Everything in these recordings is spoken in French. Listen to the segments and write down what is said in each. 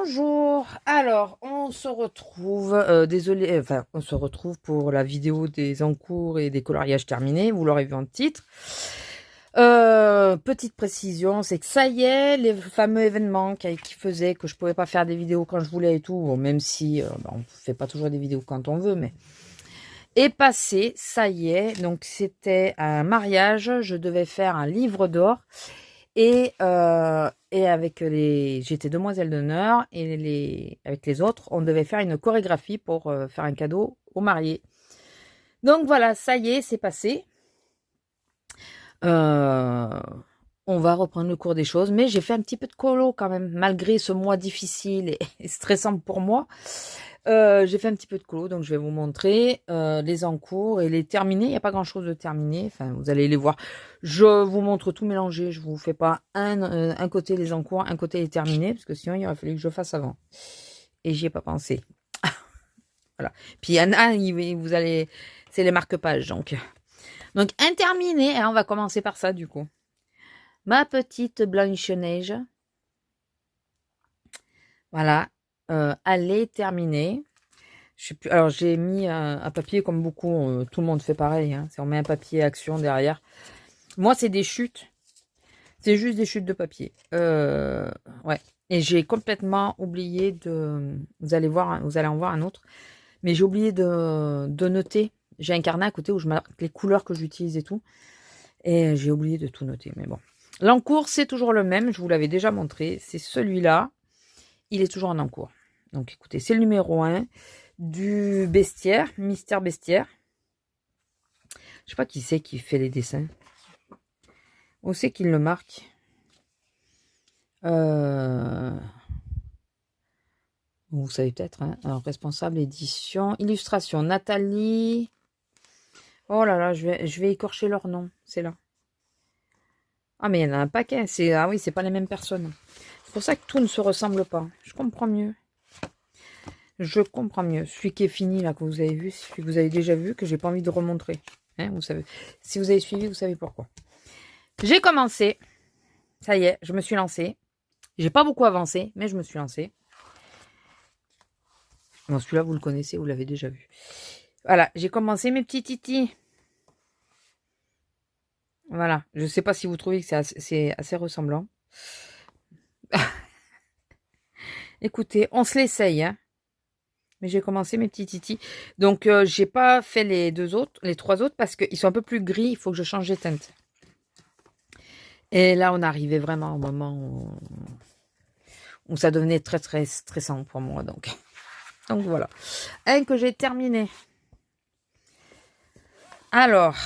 Bonjour, alors on se retrouve, désolé, enfin on se retrouve pour la vidéo des encours et des coloriages terminés, vous l'aurez vu en titre. Petite précision, c'est que ça y est, les fameux événements qui faisaient que je pouvais pas faire des vidéos quand je voulais et tout, bon, même si on fait pas toujours des vidéos quand on veut, mais est passé, ça y est, donc c'était un mariage, je devais faire un livre d'or. Et avec j'étais demoiselle d'honneur et avec les autres, on devait faire une chorégraphie pour faire un cadeau aux mariés. Donc voilà, ça y est, c'est passé. On va reprendre le cours des choses, mais j'ai fait un petit peu de colo quand même, malgré ce mois difficile et stressant pour moi. J'ai fait un petit peu de colo, donc je vais vous montrer les encours et les terminés. Il n'y a pas grand-chose de terminé, enfin vous allez les voir. Je vous montre tout mélangé, je vous fais pas un côté les encours, un côté les terminés, parce que sinon il aurait fallu que je fasse avant. Et j'y ai pas pensé. Voilà. Puis il y en a, vous allez, c'est les marque-pages, donc un terminé, hein, on va commencer par ça du coup. Ma petite Blanche-Neige. Voilà, elle est terminée. Je sais plus, alors j'ai mis un papier comme beaucoup, tout le monde fait pareil, hein, on met un papier action derrière. Moi c'est des chutes, c'est juste des chutes de papier. Ouais, et j'ai complètement oublié vous allez voir, vous allez en voir un autre, mais j'ai oublié de noter. J'ai un carnet à côté où je marque les couleurs que j'utilise et tout, et j'ai oublié de tout noter, mais bon. L'encours c'est toujours le même, je vous l'avais déjà montré, c'est celui-là, il est toujours en encours. Donc écoutez, c'est le numéro 1 du bestiaire, Mystère Bestiaire. Je sais pas qui c'est qui fait les dessins. Où c'est qu'il le marque? Vous savez peut-être, hein. Alors, responsable édition, illustration, Nathalie. Oh là là, je vais écorcher leur nom, c'est là. Ah mais il y en a un paquet, ah oui, c'est pas les mêmes personnes. C'est pour ça que tout ne se ressemble pas. Je comprends mieux. Je comprends mieux. Celui qui est fini là, que vous avez vu, celui que vous avez déjà vu, que j'ai pas envie de remontrer. Hein, vous savez. Si vous avez suivi, vous savez pourquoi. J'ai commencé. Ça y est, je me suis lancée. J'ai pas beaucoup avancé, mais je me suis lancée. Bon, celui-là, vous le connaissez, vous l'avez déjà vu. Voilà, j'ai commencé mes petits titis. Voilà, je sais pas si vous trouvez que c'est assez ressemblant. Écoutez, on se l'essaye, hein. Mais j'ai commencé mes petits titis. Donc, j'ai pas fait les trois autres, parce qu'ils sont un peu plus gris. Il faut que je change les teintes. Et là, on arrivait vraiment au moment où ça devenait très, très stressant pour moi. Donc voilà. Un que j'ai terminé. Alors,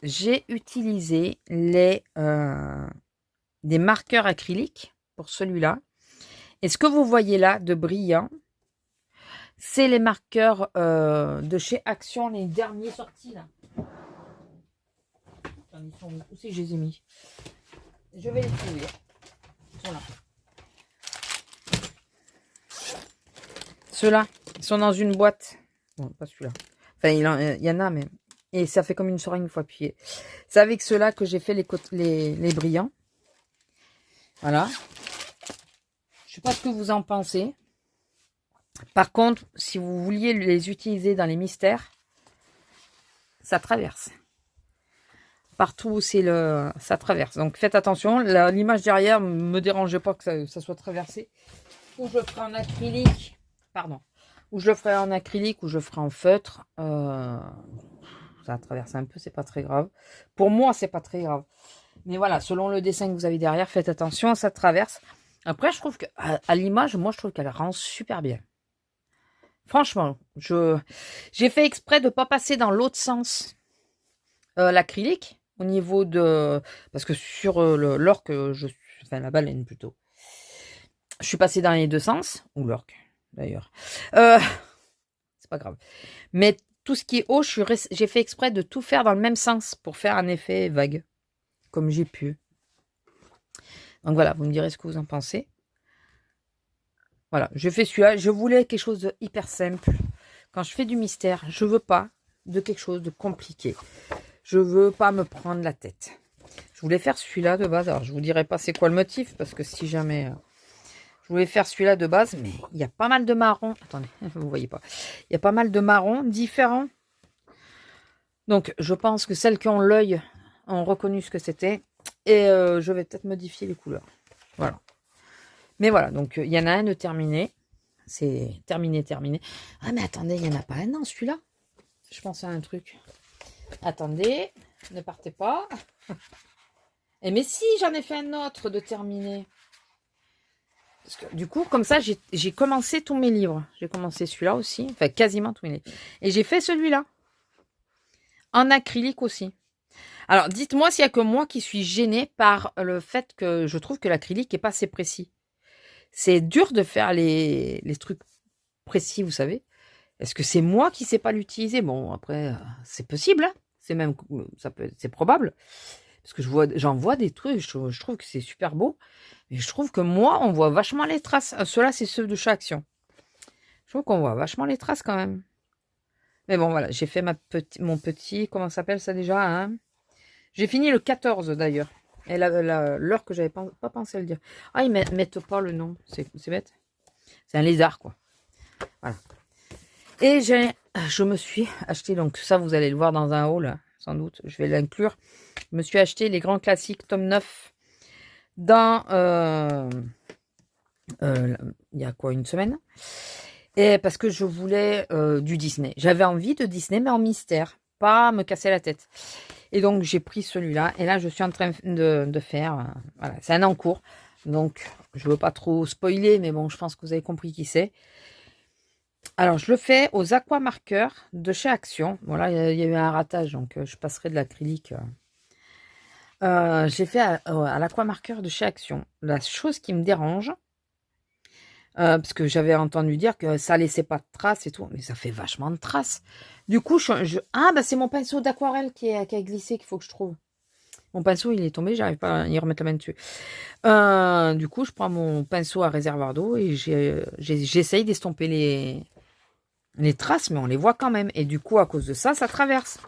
j'ai utilisé des marqueurs acryliques pour celui-là. Et ce que vous voyez là de brillant, c'est les marqueurs de chez Action, les derniers sortis là. Ils sont où c'est que je les ai mis? Je vais les trouver. Ils sont là. Ceux-là, ils sont dans une boîte. Bon, pas celui-là. Enfin, il y en a, mais... Et ça fait comme une seringue une fois appuyé. C'est avec ceux-là que j'ai fait les brillants. Voilà. Je sais pas ce que vous en pensez. Par contre, si vous vouliez les utiliser dans les mystères, ça traverse. Partout où ça traverse. Donc faites attention. L'image derrière ne me dérangeait pas que ça soit traversé. Ou je le ferai en acrylique. Pardon. Ou je le ferai en acrylique ou je le ferai en feutre. Ça traverse un peu, c'est pas très grave. Pour moi, c'est pas très grave. Mais voilà, selon le dessin que vous avez derrière, faites attention, ça traverse. Après, je trouve que à l'image, moi, je trouve qu'elle rend super bien. Franchement, j'ai fait exprès de pas passer dans l'autre sens l'acrylique au niveau de... Parce que sur l'orque, enfin la baleine plutôt, je suis passée dans les deux sens, ou l'orque d'ailleurs. C'est pas grave. Mais tout ce qui est haut, j'ai fait exprès de tout faire dans le même sens pour faire un effet vague, comme j'ai pu. Donc voilà, vous me direz ce que vous en pensez. Voilà, je fais celui-là. Je voulais quelque chose de hyper simple. Quand je fais du mystère, je veux pas de quelque chose de compliqué. Je veux pas me prendre la tête. Je voulais faire celui-là de base. Alors, je vous dirai pas c'est quoi le motif, parce que si jamais... je voulais faire celui-là de base, mais il y a pas mal de marrons. Attendez, vous voyez pas. Il y a pas mal de marrons différents. Donc, je pense que celles qui ont l'œil ont reconnu ce que c'était. Et je vais peut-être modifier les couleurs. Voilà. Mais voilà, donc il y en a un de terminé. C'est terminé. Ah, mais attendez, il n'y en a pas un dans celui-là. Je pense à un truc. Attendez, ne partez pas. Et mais si, j'en ai fait un autre de terminé. Parce que, du coup, comme ça, j'ai commencé tous mes livres. J'ai commencé celui-là aussi. Enfin, quasiment tous mes livres. Et j'ai fait celui-là. En acrylique aussi. Alors, dites-moi s'il n'y a que moi qui suis gênée par le fait que je trouve que l'acrylique n'est pas assez précis. C'est dur de faire les trucs précis, vous savez. Est-ce que c'est moi qui ne sais pas l'utiliser? Bon, après, c'est possible. Hein, c'est même, c'est probable. Parce que j'en vois des trucs, je trouve que c'est super beau. Mais je trouve que moi, on voit vachement les traces. Ceux-là, c'est ceux de chez Action. Je trouve qu'on voit vachement les traces quand même. Mais bon, voilà, j'ai fait mon petit, comment ça s'appelle ça déjà, hein? J'ai fini le 14 d'ailleurs. Et l'heure que j'avais pas pensé à le dire. Ah, ils mettent pas le nom, c'est bête. C'est un lézard, quoi. Voilà. Et je me suis acheté, donc ça vous allez le voir dans un haul, sans doute, je vais l'inclure. Je me suis acheté les grands classiques, tome 9, dans, il y a quoi, une semaine? Et parce que je voulais du Disney. J'avais envie de Disney, mais en mystère, pas me casser la tête. Et donc, j'ai pris celui-là. Et là, je suis en train de faire, voilà, c'est un en cours. Donc, je ne veux pas trop spoiler, mais bon, je pense que vous avez compris qui c'est. Alors, je le fais aux aquamarqueurs de chez Action. Voilà, il y a eu un ratage, donc je passerai de l'acrylique. J'ai fait à l'aquamarqueur de chez Action. La chose qui me dérange, parce que j'avais entendu dire que ça laissait pas de traces et tout, mais ça fait vachement de traces. Du coup, ah, bah c'est mon pinceau d'aquarelle qui a glissé qu'il faut que je trouve. Mon pinceau, il est tombé, j'arrive pas à y remettre la main dessus. Du coup, je prends mon pinceau à réservoir d'eau et j'essaye d'estomper les traces, mais on les voit quand même. Et du coup, à cause de ça, ça traverse.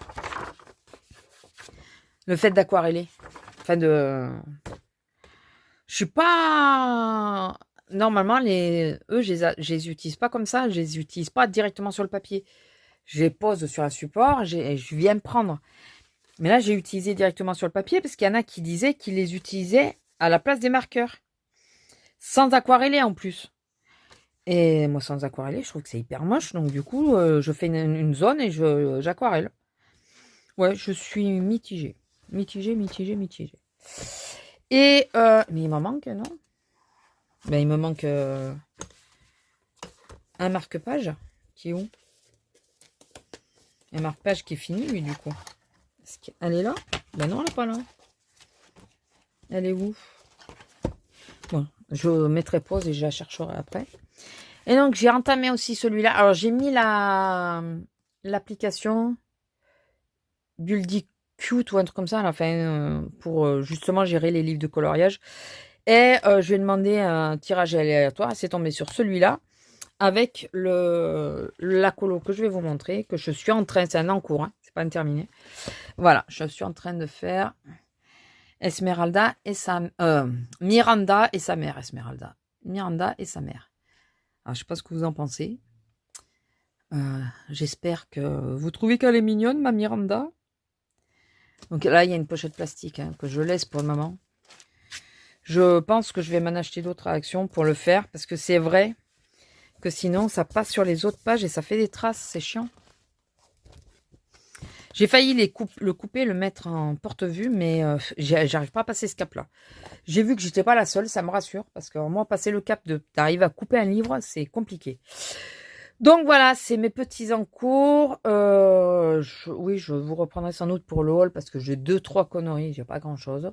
Le fait d'aquareller. Enfin, je suis pas... Normalement, eux, je les utilise pas comme ça. Je les utilise pas directement sur le papier. Je les pose sur un support et je viens me prendre. Mais là, j'ai utilisé directement sur le papier parce qu'il y en a qui disaient qu'ils les utilisaient à la place des marqueurs. Sans aquareller en plus. Et moi, sans aquareller, je trouve que c'est hyper moche. Donc, du coup, je fais une zone et j'aquarelle. Ouais, je suis mitigée. Mitigée. Et, mais il m'en manque, non? Ben, il me manque un marque-page qui est où? Un marque-page qui est fini, lui, du coup. Elle est là? Ben non, elle n'est pas là. Elle est où? Bon, je mettrai pause et je la chercherai après. Et donc, j'ai entamé aussi celui-là. Alors, j'ai mis l'application Buldy Cute ou un truc comme ça à la fin pour justement gérer les livres de coloriage. Et je vais demander un tirage aléatoire. C'est tombé sur celui-là avec la colo que je vais vous montrer, que je suis en train, c'est un en cours, hein, c'est pas terminé. Voilà, je suis en train de faire Esmeralda et Miranda et sa mère. Miranda et sa mère. Alors, je sais pas ce que vous en pensez. J'espère que vous trouvez qu'elle est mignonne, ma Miranda. Donc là, il y a une pochette plastique hein, que je laisse pour le moment. Je pense que je vais m'en acheter d'autres à Action pour le faire, parce que c'est vrai que sinon, ça passe sur les autres pages et ça fait des traces, c'est chiant. J'ai failli le couper, le mettre en porte-vue, mais j'arrive pas à passer ce cap-là. J'ai vu que j'étais pas la seule, ça me rassure, parce que moi, passer le cap d'arriver à couper un livre, c'est compliqué. Donc voilà, c'est mes petits encours. Oui, je vous reprendrai sans doute pour le haul, parce que j'ai 2-3 conneries, j'ai pas grand-chose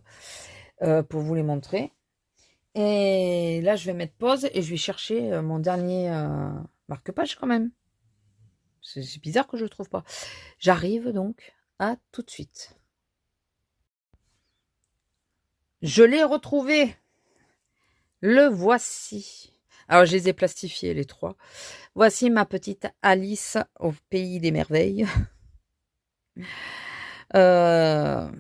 pour vous les montrer. Et là, je vais mettre pause et je vais chercher mon dernier marque-page quand même. C'est bizarre que je ne le trouve pas. J'arrive donc. À tout de suite. Je l'ai retrouvé. Le voici. Alors, je les ai plastifiés, les 3. Voici ma petite Alice au pays des merveilles. Je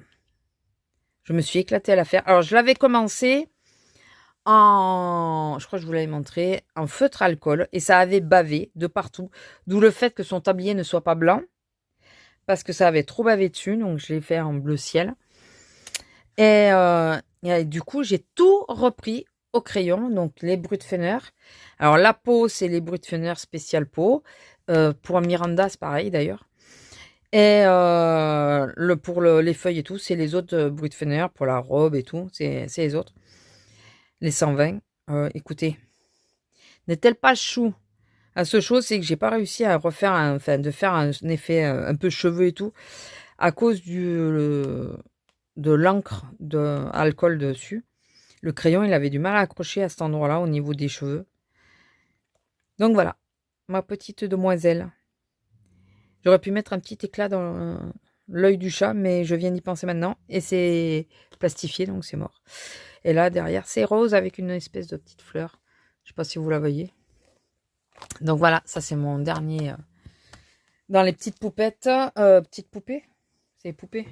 me suis éclatée à la faire. Alors, je l'avais commencé je crois que je vous l'avais montré, en feutre alcool, et ça avait bavé de partout, d'où le fait que son tablier ne soit pas blanc, parce que ça avait trop bavé dessus, donc je l'ai fait en bleu ciel. Et du coup, j'ai tout repris au crayon, donc les Brutfener. Alors la peau, c'est les Brutfener spécial peau. Pour Miranda, c'est pareil d'ailleurs. Et pour les feuilles et tout, c'est les autres Brutfener, pour la robe et tout, c'est les autres. Les 120. Écoutez, n'est-elle pas chou? La seule chose, c'est que j'ai pas réussi à refaire, de faire un effet un peu cheveux et tout, à cause de l'encre de alcool dessus. Le crayon, il avait du mal à accrocher à cet endroit-là, au niveau des cheveux. Donc voilà, ma petite demoiselle. J'aurais pu mettre un petit éclat dans l'œil du chat, mais je viens d'y penser maintenant. Et c'est plastifié, donc c'est mort. Et là, derrière, c'est rose avec une espèce de petite fleur. Je sais pas si vous la voyez. Donc voilà, ça c'est mon dernier dans les petites poupettes. Petites poupées? C'est poupées.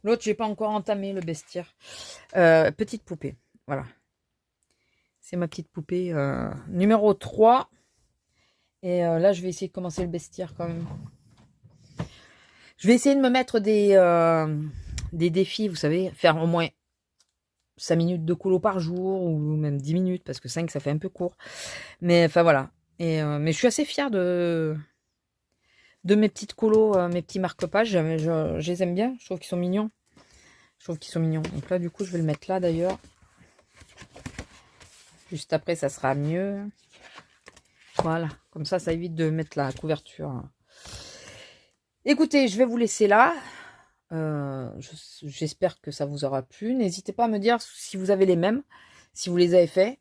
L'autre, j'ai pas encore entamé le bestiaire. Petite poupée, voilà. C'est ma petite poupée numéro 3. Et là, je vais essayer de commencer le bestiaire quand même. Je vais essayer de me mettre des défis, vous savez, faire au moins 5 minutes de colo par jour, ou même 10 minutes, parce que 5, ça fait un peu court. Mais enfin, voilà. Mais je suis assez fière de mes petites colos, mes petits marque-pages. Je les aime bien, je trouve qu'ils sont mignons. Donc là, du coup, je vais le mettre là, d'ailleurs. Juste après, ça sera mieux. Voilà, comme ça évite de mettre la couverture. Écoutez, je vais vous laisser là. J'espère que ça vous aura plu. N'hésitez pas à me dire si vous avez les mêmes, si vous les avez faits.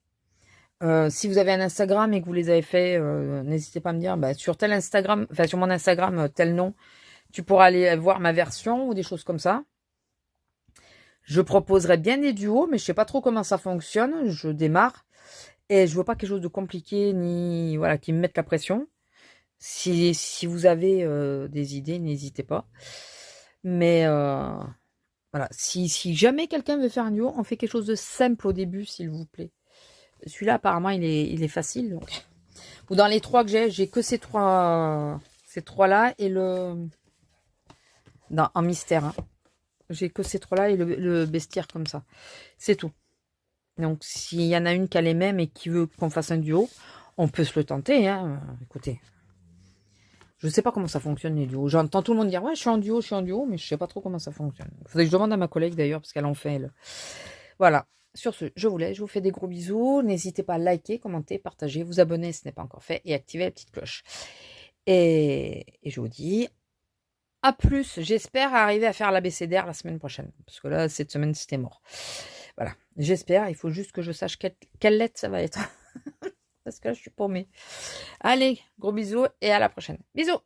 Si vous avez un Instagram et que vous les avez faits, n'hésitez pas à me dire sur tel Instagram, enfin sur mon Instagram, tel nom, tu pourras aller voir ma version ou des choses comme ça. Je proposerai bien des duos, mais je sais pas trop comment ça fonctionne. Je démarre et je veux pas quelque chose de compliqué ni voilà qui me mette la pression. Si vous avez des idées, n'hésitez pas. Mais voilà, si jamais quelqu'un veut faire un duo, on fait quelque chose de simple au début, s'il vous plaît. Celui-là, apparemment, il est facile. Donc. Ou dans les 3 que j'ai que ces trois-là et en mystère. Hein. J'ai que ces 3-là et le bestiaire comme ça. C'est tout. Donc, s'il y en a une qui a les mêmes et qui veut qu'on fasse un duo, on peut se le tenter. Hein. Écoutez, je ne sais pas comment ça fonctionne les duos. J'entends tout le monde dire ouais, je suis en duo, mais je ne sais pas trop comment ça fonctionne. Il faudrait que je demande à ma collègue d'ailleurs parce qu'elle en fait elle. Voilà. Sur ce, je vous laisse, je vous fais des gros bisous. N'hésitez pas à liker, commenter, partager, vous abonner si ce n'est pas encore fait et activer la petite cloche. Et je vous dis à plus. J'espère arriver à faire l'abécédaire la semaine prochaine. Parce que là, cette semaine, c'était mort. Voilà. J'espère. Il faut juste que je sache quelle lettre ça va être. Parce que là, je suis paumée. Allez, gros bisous et à la prochaine. Bisous!